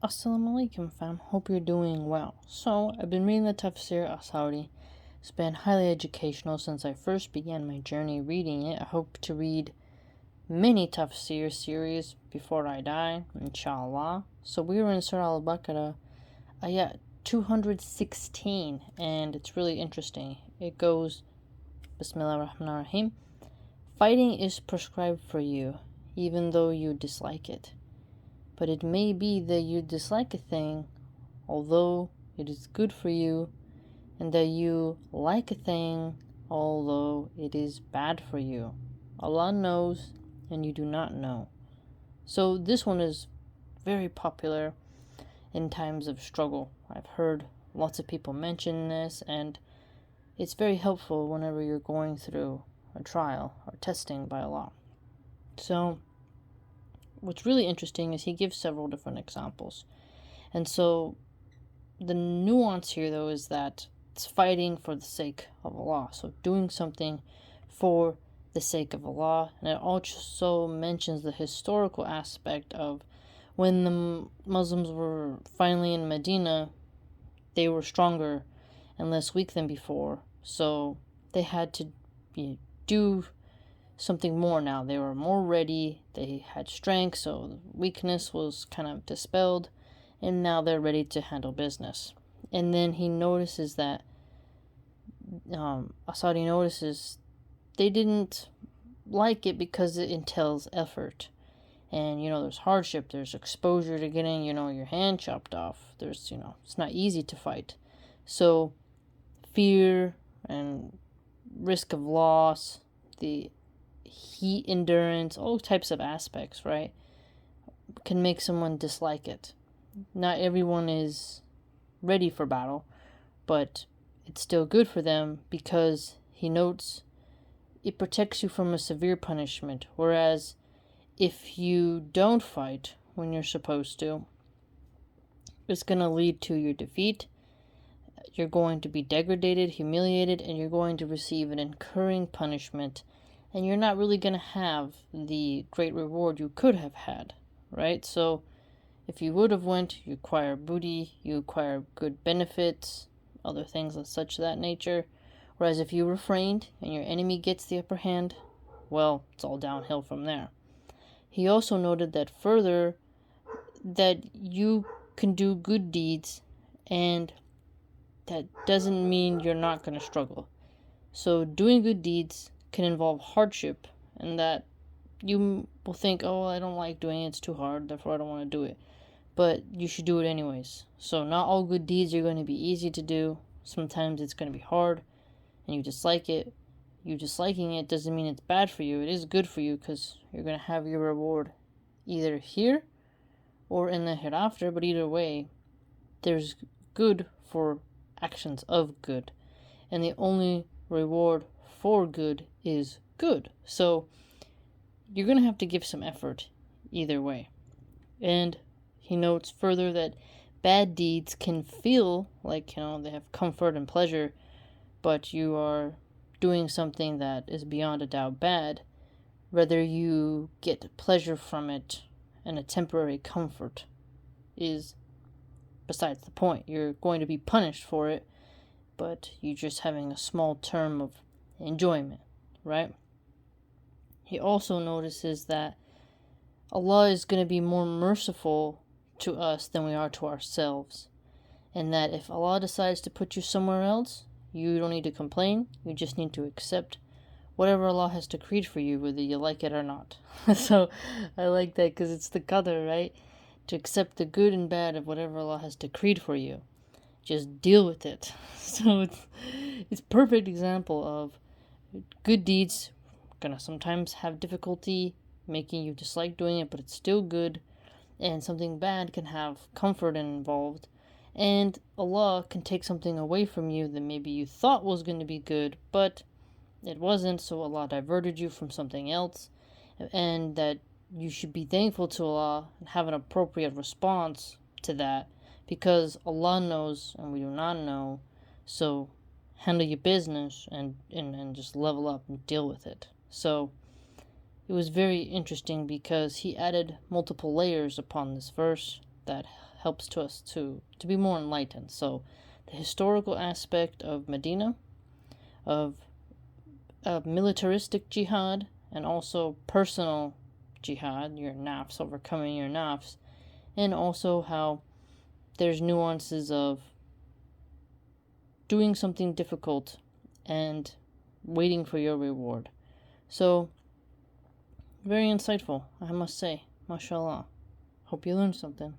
Assalamu alaikum fam, hope you're doing well. So, I've been reading the Tafseer As Sa'di. It's been highly educational since I first began my journey reading it. I hope to read many Tafseer series before I die, inshallah. So we were in Surah Al-Baqarah, ayat 216, and it's really interesting. It goes, Bismillah ar-Rahman ar-Rahim, fighting is prescribed for you, even though you dislike it. But it may be that you dislike a thing, although it is good for you, and that you like a thing, although it is bad for you. Allah knows, and you do not know. So this one is very popular in times of struggle. I've heard lots of people mention this, and it's very helpful whenever you're going through a trial or testing by Allah. So what's really interesting is he gives several different examples. And so the nuance here, though, is that it's fighting for the sake of Allah. So doing something for the sake of Allah. And it also mentions the historical aspect of when the Muslims were finally in Medina, they were stronger and less weak than before. So they had to do something more now. They were more ready, they had strength, so weakness was kind of dispelled, and now they're ready to handle business. And then he notices that As Sa'di notices they didn't like it because it entails effort. And there's hardship, there's exposure to getting your hand chopped off. There's it's not easy to fight. So fear and risk of loss, the heat endurance, all types of aspects, right, can make someone dislike it. Not everyone is ready for battle, but it's still good for them because he notes it protects you from a severe punishment, whereas if you don't fight when you're supposed to, it's going to lead to your defeat. You're going to be degraded, humiliated, and you're going to receive an incurring punishment, and you're not really going to have the great reward you could have had, right? So if you would have went, you acquire booty, you acquire good benefits, other things of such that nature. Whereas if you refrained and your enemy gets the upper hand, well, it's all downhill from there. He also noted that further, that you can do good deeds, and that doesn't mean you're not going to struggle. So doing good deeds can involve hardship, and that you will think, oh, I don't like doing it, it's too hard, therefore I don't want to do it. But you should do it anyways. So not all good deeds are going to be easy to do. Sometimes it's going to be hard, and you dislike it. You disliking it doesn't mean it's bad for you. It is good for you because you're going to have your reward either here or in the hereafter, but either way, there's good for actions of good. And the only reward for good is good. So you're going to have to give some effort either way. And he notes further that bad deeds can feel like, they have comfort and pleasure, but you are doing something that is beyond a doubt bad. Whether you get pleasure from it and a temporary comfort is besides the point. You're going to be punished for it, but you're just having a small term of enjoyment, right? He also notices that Allah is going to be more merciful to us than we are to ourselves, and that if Allah decides to put you somewhere else, you don't need to complain. You just need to accept whatever Allah has decreed for you, whether you like it or not. So I like that because it's the qadr, right? To accept the good and bad of whatever Allah has decreed for you. Just deal with it. So it's perfect example of good deeds gonna sometimes have difficulty making you dislike doing it, but it's still good. And something bad can have comfort involved. And Allah can take something away from you that maybe you thought was going to be good, but it wasn't, so Allah diverted you from something else. And that you should be thankful to Allah and have an appropriate response to that, because Allah knows and we do not know. So handle your business and just level up and deal with it. So it was very interesting because he added multiple layers upon this verse that helps to us to be more enlightened. So the historical aspect of Medina, of militaristic jihad, and also personal jihad, your nafs, overcoming your nafs, and also how there's nuances of doing something difficult and waiting for your reward. So, very insightful, I must say. MashaAllah. Hope you learned something.